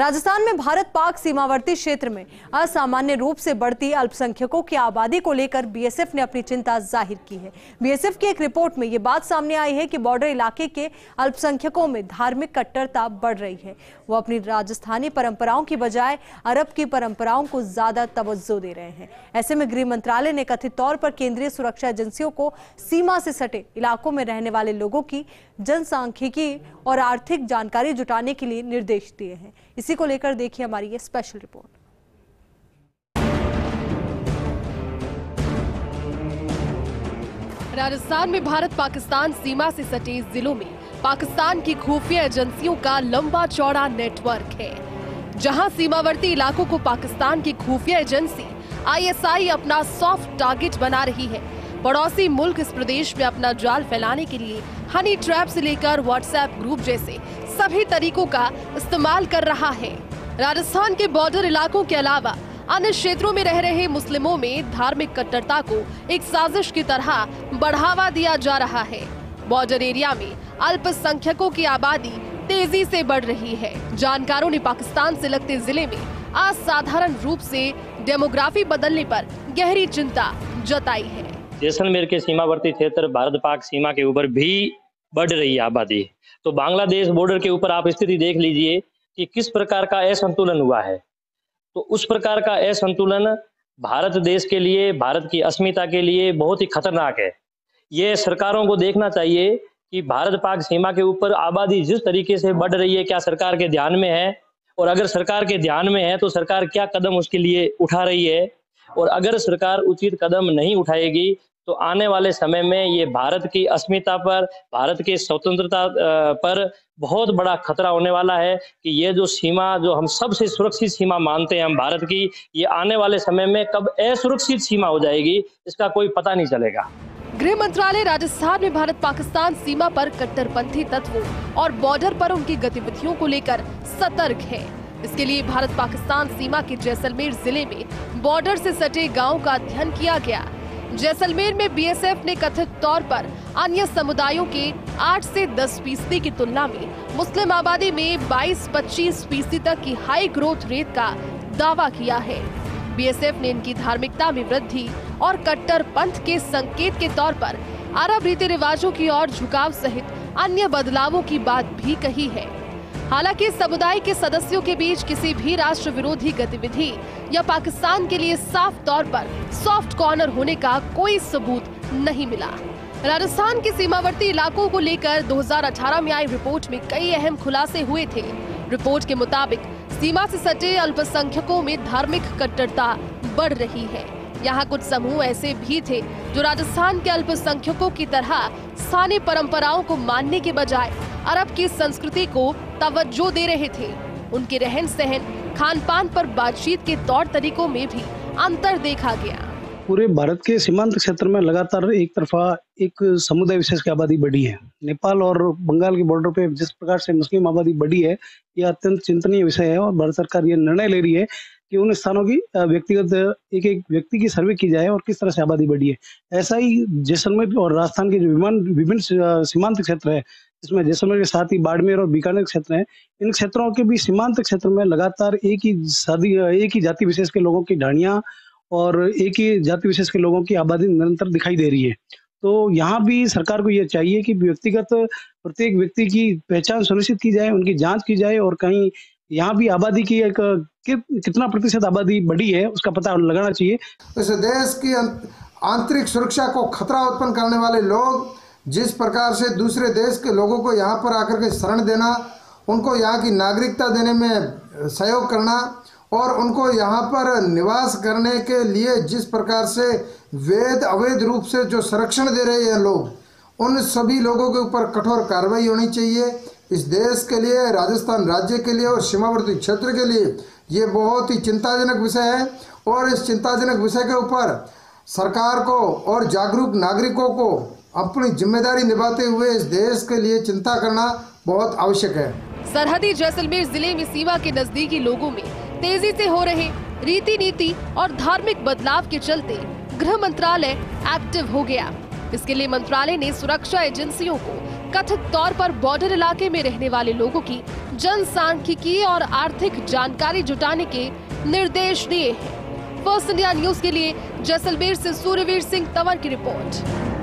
राजस्थान में भारत पाक सीमावर्ती क्षेत्र में असामान्य रूप से बढ़ती अल्पसंख्यकों की आबादी को लेकर बीएसएफ ने अपनी चिंता जाहिर की है। बीएसएफ की एक रिपोर्ट में ये बात सामने आई है कि बॉर्डर इलाके के अल्पसंख्यकों में धार्मिक कट्टरता बढ़ रही है। वो अपनी राजस्थानी परंपराओं की बजाय अरब की परंपराओं को ज्यादा तवज्जो दे रहे हैं। ऐसे में गृह मंत्रालय ने कथित तौर पर केंद्रीय सुरक्षा एजेंसियों को सीमा से सटे इलाकों में रहने वाले लोगों की जनसांख्यिकी और आर्थिक जानकारी जुटाने के लिए निर्देश दिए हैं। इसी को लेकर देखिए हमारी ये स्पेशल रिपोर्ट। राजस्थान में भारत पाकिस्तान सीमा से सटे जिलों में पाकिस्तान की खुफिया एजेंसियों का लंबा चौड़ा नेटवर्क है, जहां सीमावर्ती इलाकों को पाकिस्तान की खुफिया एजेंसी आईएसआई अपना सॉफ्ट टारगेट बना रही है। पड़ोसी मुल्क इस प्रदेश में अपना जाल फैलाने के लिए हनी ट्रैप से लेकर व्हाट्सएप ग्रुप जैसे सभी तरीकों का इस्तेमाल कर रहा है। राजस्थान के बॉर्डर इलाकों के अलावा अन्य क्षेत्रों में रह रहे मुस्लिमों में धार्मिक कट्टरता को एक साजिश की तरह बढ़ावा दिया जा रहा है। बॉर्डर एरिया में अल्पसंख्यकों की आबादी तेजी से बढ़ रही है। जानकारों ने पाकिस्तान से लगते जिले में असाधारण रूप से डेमोग्राफी बदलने पर गहरी चिंता जताई है। जैसलमेर के सीमावर्ती क्षेत्र भारत पाक सीमा के ऊपर भी बढ़ रही है आबादी। तो बांग्लादेश बॉर्डर के ऊपर आप स्थिति देख लीजिए कि किस प्रकार का असंतुलन हुआ है। तो उस प्रकार का असंतुलन भारत देश के लिए, भारत की अस्मिता के लिए बहुत ही खतरनाक है। ये सरकारों को देखना चाहिए कि भारत पाक सीमा के ऊपर आबादी जिस तरीके से बढ़ रही है, क्या सरकार के ध्यान में है? और अगर सरकार के ध्यान में है तो सरकार क्या कदम उसके लिए उठा रही है? और अगर सरकार उचित कदम नहीं उठाएगी तो आने वाले समय में ये भारत की अस्मिता पर, भारत की स्वतंत्रता पर बहुत बड़ा खतरा होने वाला है कि ये जो सीमा, जो हम सबसे सुरक्षित सीमा मानते हैं हम भारत की, ये आने वाले समय में कब असुरक्षित सीमा हो जाएगी इसका कोई पता नहीं चलेगा। गृह मंत्रालय राजस्थान में भारत पाकिस्तान सीमा पर कट्टरपंथी तत्वों और बॉर्डर पर उनकी गतिविधियों को लेकर सतर्क है। इसके लिए भारत पाकिस्तान सीमा के जैसलमेर जिले में बॉर्डर से सटे गाँव का अध्ययन किया गया। जैसलमेर में बीएसएफ ने कथित तौर पर अन्य समुदायों के 8 से 10% की तुलना में मुस्लिम आबादी में 22-25% तक की हाई ग्रोथ रेट का दावा किया है। बीएसएफ ने इनकी धार्मिकता में वृद्धि और कट्टरपंथ के संकेत के तौर पर अरब रीति रिवाजों की ओर झुकाव सहित अन्य बदलावों की बात भी कही है। हालांकि समुदाय के सदस्यों के बीच किसी भी राष्ट्र विरोधी गतिविधि या पाकिस्तान के लिए साफ तौर पर सॉफ्ट कॉर्नर होने का कोई सबूत नहीं मिला। राजस्थान के सीमावर्ती इलाकों को लेकर 2018 में आई रिपोर्ट में कई अहम खुलासे हुए थे। रिपोर्ट के मुताबिक सीमा से सटे अल्पसंख्यकों में धार्मिक कट्टरता बढ़ रही है। यहाँ कुछ समूह ऐसे भी थे जो राजस्थान के अल्पसंख्यकों की तरह स्थानीय परंपराओं को मानने के बजाय अरब की संस्कृति को तवज्जो दे रहे थे। उनके रहन सहन, खान पान पर बातचीत के तौर तरीकों में भी अंतर देखा गया। पूरे भारत के सीमांत क्षेत्र में लगातार एक तरफा एक समुदाय विशेष की आबादी बढ़ी है। नेपाल और बंगाल के बॉर्डर पे जिस प्रकार से मुस्लिम आबादी बढ़ी है, यह अत्यंत चिंतनीय विषय है और भारत सरकार ये निर्णय ले रही है कि उन स्थानों की व्यक्तिगत एक व्यक्ति की सर्वे की जाए और किस तरह से आबादी बढ़ी है। ऐसा ही जैसलमेर और राजस्थान के जो विभिन्न सीमांत क्षेत्र है, इसमें जैसलमेर के साथ ही बाड़मेर और बीकानेर क्षेत्र है, इन क्षेत्रों के भी सीमांत क्षेत्र में लगातार एक ही जाति विशेष के लोगों की ढाणियां और एक ही जाति विशेष के लोगों की आबादी निरंतर दिखाई दे रही है। तो यहाँ भी सरकार को ये चाहिए कि व्यक्तिगत प्रत्येक व्यक्ति की पहचान सुनिश्चित की जाए, उनकी जांच की जाए और कहीं यहाँ भी आबादी की कितना प्रतिशत आबादी बढ़ी है उसका पता लगाना चाहिए। इस देश की आंतरिक सुरक्षा को खतरा उत्पन्न करने वाले लोग जिस प्रकार से दूसरे देश के लोगों को यहाँ पर आकर के शरण देना, उनको यहाँ की नागरिकता देने में सहयोग करना और उनको यहाँ पर निवास करने के लिए जिस प्रकार से अवैध रूप से जो संरक्षण दे रहे हैं लोग, उन सभी लोगों के ऊपर कठोर कार्रवाई होनी चाहिए। इस देश के लिए, राजस्थान राज्य के लिए और सीमावर्ती क्षेत्र के लिए ये बहुत ही चिंताजनक विषय है और इस चिंताजनक विषय के ऊपर सरकार को और जागरूक नागरिकों को अपनी जिम्मेदारी निभाते हुए इस देश के लिए चिंता करना बहुत आवश्यक है। सरहदी जैसलमेर जिले में सीमा के नजदीकी लोगों में तेजी से हो रहे रीति नीति और धार्मिक बदलाव के चलते गृह मंत्रालय एक्टिव हो गया। इसके लिए मंत्रालय ने सुरक्षा एजेंसियों को कथित तौर पर बॉर्डर इलाके में रहने वाले लोगों की जनसांख्यिकी और आर्थिक जानकारी जुटाने के निर्देश दिए हैं। फर्स्ट इंडिया न्यूज के लिए जैसलमेर से सूर्यवीर सिंह तंवर की रिपोर्ट।